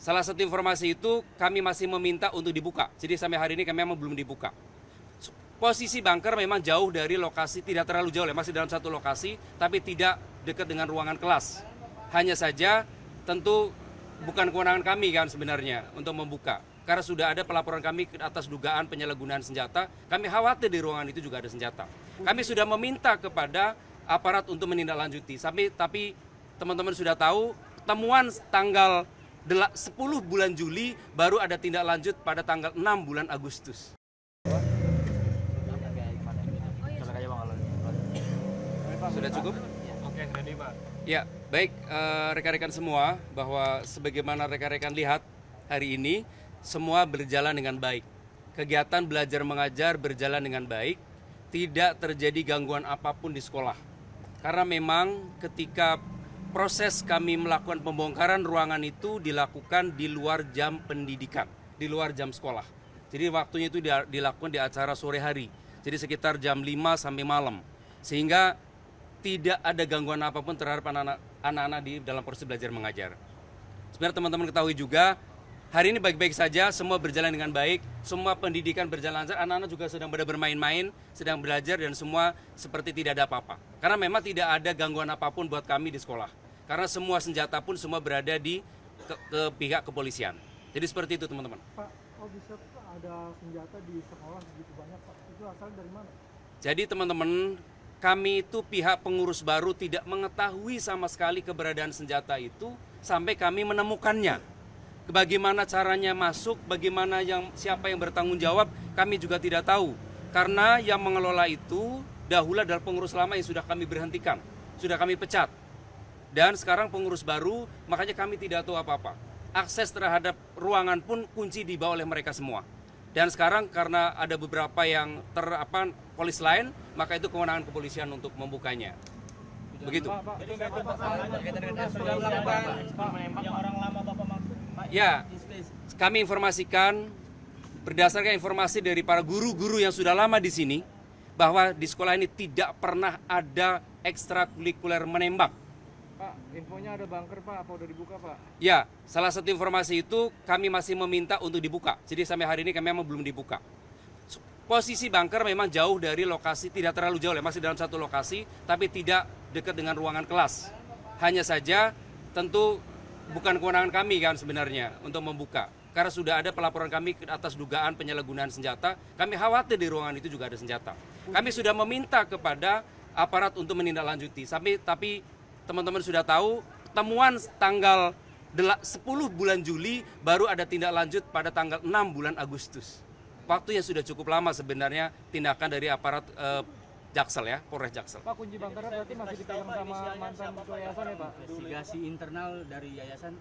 salah satu informasi itu kami masih meminta untuk dibuka. Jadi sampai hari ini kami memang belum dibuka. Posisi bunker memang jauh dari lokasi, tidak terlalu jauh, masih dalam satu lokasi, tapi tidak dekat dengan ruangan kelas. Hanya saja tentu bukan kewenangan kami kan sebenarnya untuk membuka. Karena sudah ada pelaporan kami atas dugaan penyalahgunaan senjata, kami khawatir di ruangan itu juga ada senjata. Kami sudah meminta kepada aparat untuk menindaklanjuti, tapi teman-teman sudah tahu, temuan tanggal 10 bulan Juli baru ada tindak lanjut pada tanggal 6 bulan Agustus. Sudah cukup? Oke, ready Pak. Ya, baik rekan-rekan semua, bahwa sebagaimana rekan-rekan lihat hari ini, semua berjalan dengan baik. Kegiatan belajar mengajar berjalan dengan baik, tidak terjadi gangguan apapun di sekolah. Karena memang ketika proses kami melakukan pembongkaran ruangan itu dilakukan di luar jam pendidikan, di luar jam sekolah. Jadi waktunya itu dilakukan di acara sore hari, jadi sekitar jam 5 sampai malam. Sehingga tidak ada gangguan apapun terhadap anak-anak di dalam proses belajar mengajar. Sebenarnya teman-teman ketahui juga, hari ini baik-baik saja, semua berjalan dengan baik, semua pendidikan berjalan lancar, anak-anak juga sedang bermain-main, sedang belajar, dan semua seperti tidak ada apa-apa. Karena memang tidak ada gangguan apapun buat kami di sekolah. Karena semua senjata pun semua berada di ke pihak kepolisian. Jadi seperti itu teman-teman. Pak, kok bisa ada senjata di sekolah begitu banyak Pak? Itu asal dari mana? Jadi teman-teman, kami itu pihak pengurus baru tidak mengetahui sama sekali keberadaan senjata itu sampai kami menemukannya. Bagaimana caranya masuk, bagaimana siapa yang bertanggung jawab, kami juga tidak tahu. Karena yang mengelola itu dahulu adalah pengurus lama yang sudah kami berhentikan, sudah kami pecat. Dan sekarang pengurus baru, makanya kami tidak tahu apa-apa. Akses terhadap ruangan pun kunci dibawa oleh mereka semua. Dan sekarang karena ada beberapa yang polis lain, maka itu kewenangan kepolisian untuk membukanya. Begitu. Ya, kami informasikan berdasarkan informasi dari para guru-guru yang sudah lama di sini, bahwa di sekolah ini tidak pernah ada ekstrakurikuler menembak. Pak, infonya ada bunker Pak, apa udah dibuka Pak? Ya, salah satu informasi itu kami masih meminta untuk dibuka. Jadi sampai hari ini kami memang belum dibuka. Posisi bunker memang jauh dari lokasi, tidak terlalu jauh, masih dalam satu lokasi, tapi tidak dekat dengan ruangan kelas. Hanya saja tentu bukan kewenangan kami kan sebenarnya untuk membuka. Karena sudah ada pelaporan kami atas dugaan penyalahgunaan senjata, kami khawatir di ruangan itu juga ada senjata. Kami sudah meminta kepada aparat untuk menindaklanjuti, tapi teman-teman sudah tahu, temuan tanggal 10 bulan Juli baru ada tindak lanjut pada tanggal 6 bulan Agustus. Waktu yang sudah cukup lama sebenarnya tindakan dari aparat Jaksel ya, Polres Jaksel. Pak, kunci bunkernya berarti masih dipegang sama mantan ketua yayasan ya Pak? Investigasi internal dari yayasan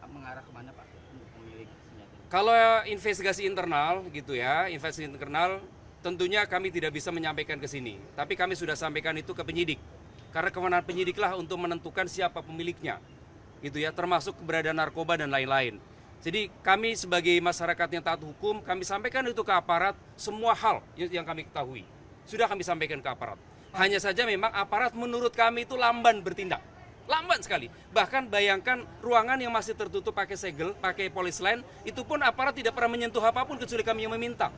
mengarah kemana Pak untuk pemilik senjata? Kalau investigasi internal gitu ya, investigasi internal tentunya kami tidak bisa menyampaikan ke sini. Tapi kami sudah sampaikan itu ke penyidik. Karena kewenangan penyidiklah untuk menentukan siapa pemiliknya, gitu ya, termasuk keberadaan narkoba dan lain-lain. Jadi kami sebagai masyarakat yang taat hukum, kami sampaikan itu ke aparat, semua hal yang kami ketahui sudah kami sampaikan ke aparat. Hanya saja memang aparat menurut kami itu lamban bertindak, lamban sekali. Bahkan bayangkan ruangan yang masih tertutup pakai segel, pakai polis line, itu pun aparat tidak pernah menyentuh apapun kecuali kami yang meminta.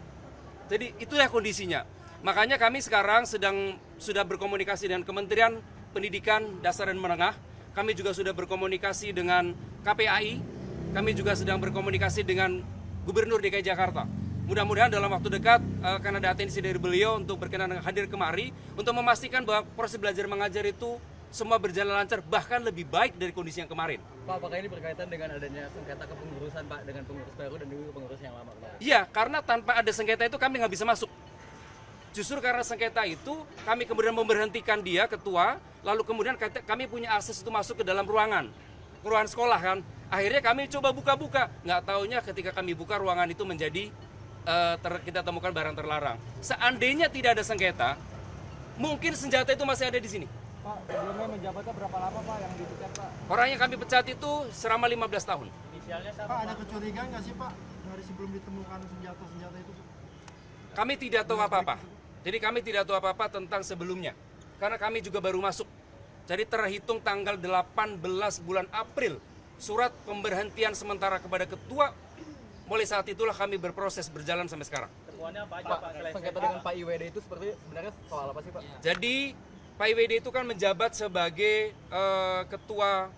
Jadi itulah kondisinya. Makanya kami sekarang sudah berkomunikasi dengan Kementerian Pendidikan Dasar dan Menengah. Kami juga sudah berkomunikasi dengan KPAI. Kami juga sedang berkomunikasi dengan Gubernur DKI Jakarta. Mudah-mudahan dalam waktu dekat akan ada atensi dari beliau untuk berkenan hadir kemari untuk memastikan bahwa proses belajar mengajar itu semua berjalan lancar, bahkan lebih baik dari kondisi yang kemarin. Pak, apakah ini berkaitan dengan adanya sengketa kepengurusan Pak dengan pengurus baru dan juga pengurus yang lama? Iya, karena tanpa ada sengketa itu kami nggak bisa masuk. Justru karena sengketa itu, kami kemudian memberhentikan dia, ketua, lalu kemudian kami punya akses itu masuk ke dalam ruangan sekolah kan. Akhirnya kami coba buka-buka, nggak taunya ketika kami buka ruangan itu menjadi, kita temukan barang terlarang. Seandainya tidak ada sengketa, mungkin senjata itu masih ada di sini. Pak, sebelumnya menjabatnya berapa lama Pak yang dipecat Pak? Orang yang kami pecat itu selama 15 tahun. Inisialnya siapa? Pak, ada kecurigaan nggak sih Pak dari sebelum ditemukan senjata-senjata itu? Kami tidak tahu apa-apa. Jadi kami tidak tahu apa-apa tentang sebelumnya. Karena kami juga baru masuk. Jadi terhitung tanggal 18 bulan April surat pemberhentian sementara kepada ketua. Mulai saat itulah kami berproses berjalan sampai sekarang. Temuannya apa aja Pak? Sengketa dengan Pak IWD itu sebenarnya soal apa sih Pak? Jadi Pak IWD itu kan menjabat sebagai ketua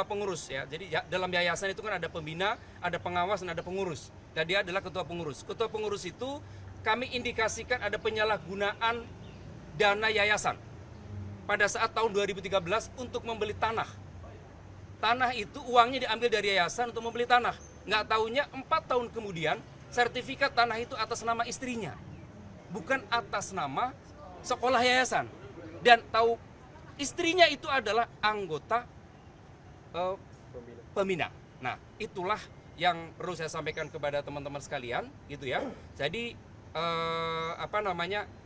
pengurus ya. Jadi dalam yayasan itu kan ada pembina, ada pengawas dan ada pengurus. Dan dia adalah ketua pengurus. Ketua pengurus itu kami indikasikan ada penyalahgunaan dana yayasan pada saat tahun 2013 untuk membeli tanah. Tanah itu uangnya diambil dari yayasan untuk membeli tanah. Nggak taunya 4 tahun kemudian sertifikat tanah itu atas nama istrinya, bukan atas nama sekolah yayasan. Dan tahu istrinya itu adalah anggota pembina. Nah, itulah yang perlu saya sampaikan kepada teman-teman sekalian, gitu ya. Jadi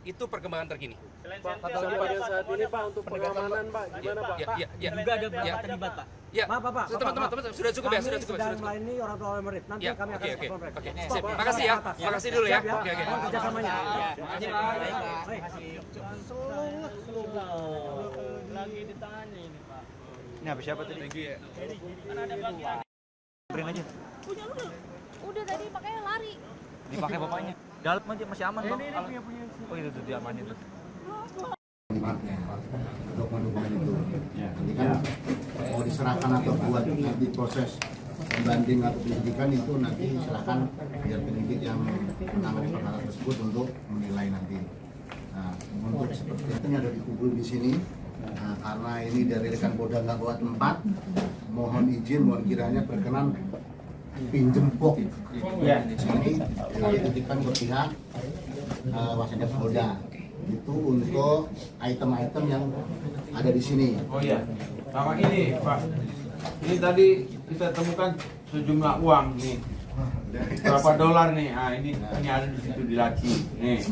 itu perkembangan terkini. Pak, pada saat ini Pak untuk pengamanan Pak, gimana Pak? Ya. Juga ada berapa terlibat Pak? Ya, Pak, teman-teman sudah cukup ya, sudah cukup. Sedang melayani orang tua murid. Nanti Ya, kami akan oke. telepon mereka. Siap. Makasih ya. Makasih dulu ya. Oke. Mohon kerjasamanya. Baik. Lagi ditanya ini Pak. Ini habis siapa tadi? Bring aja. Punya lu udah tadi makanya lari. Dipakai bapaknya. Dalam aja masih aman Bang. Oh itu tuh diamanin tuh. Dokumen-dokumen itu nanti kan mau diserahkan atau buat nanti proses pembanding atau penyidikan itu nanti silakan biar penyidik yang menangani perkara tersebut untuk menilai nanti. Nah, untuk seperti itu ada dikubur di sini. Nah, karena ini dari rekan Polda nggak bawa tempat, mohon izin, mohon kiranya berkenan pinjem box. Ya, di sini dititipkan ke pihak Wasekjen Polda. Itu untuk item-item yang ada di sini. Oh iya, sama ini Pak. Ini tadi kita temukan sejumlah uang nih. Berapa dolar nih? Ah ini ada di situ di laci. Nih,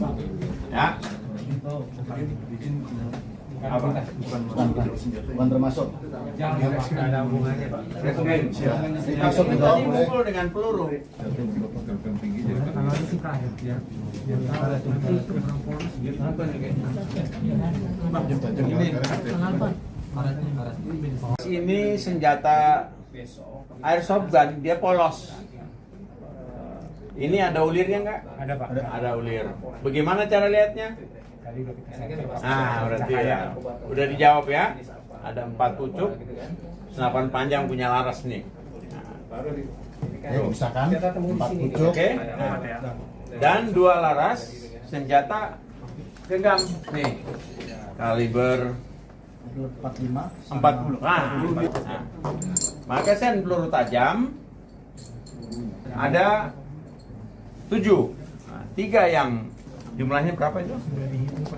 ya. Apa? Bukan termasuk. Ada hubungannya Pak. Masuk Ini itu tadi boleh. mukul dengan peluru. Ini senjata airsoft gun, dia polos. Ini ada ulirnya nggak? Ada Pak. Ada ulir. Bagaimana cara lihatnya? Nah, berarti ya. Udah dijawab ya. Ada 4 pucuk, senapan panjang punya laras nih. Misalkan 4 pucuk. Oke. Dan 2 laras senjata genggam nih. Kaliber 40. Nah. Magasin peluru tajam ada 7. Nah, 3 yang jumlahnya berapa itu?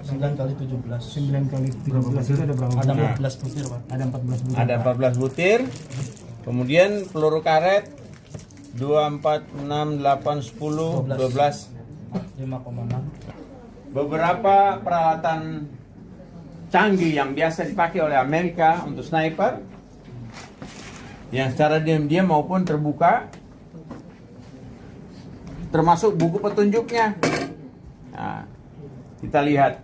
9 kali 17. 9 kali 17 itu ada berapa? Ada 14 butir, Pak. Ada 14 butir. Ada 14 butir. Kemudian peluru karet 2, 4, 6, 8, 10, 12. 5,6. Beberapa peralatan canggih yang biasa dipakai oleh Amerika untuk sniper yang secara diam-diam maupun terbuka, termasuk buku petunjuknya. Nah, kita lihat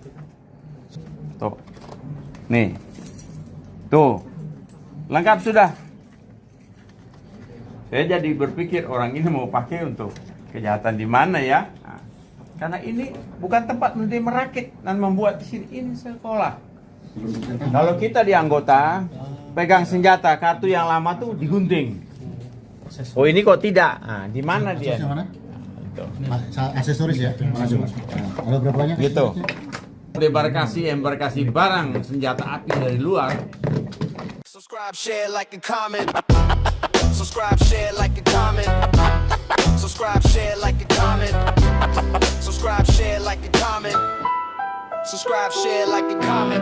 tuh, nih tuh lengkap sudah. Saya jadi berpikir orang ini mau pakai untuk kejahatan di mana ya? Nah, karena ini bukan tempat nanti merakit dan membuat di sini, ini sekolah. Kalau kita di anggota pegang senjata, kartu yang lama tuh digunting. Oh ini kok tidak? Nah, di mana dia? Yang mana? Aksesoris ya? Ada berapa banyak? Gitu. Embarkasi barang senjata api dari luar. Subscribe, share, like, and comment. Subscribe, share, like, and comment. Subscribe, share, like, and comment. Subscribe, share, like, and comment. Subscribe, share, like, and comment.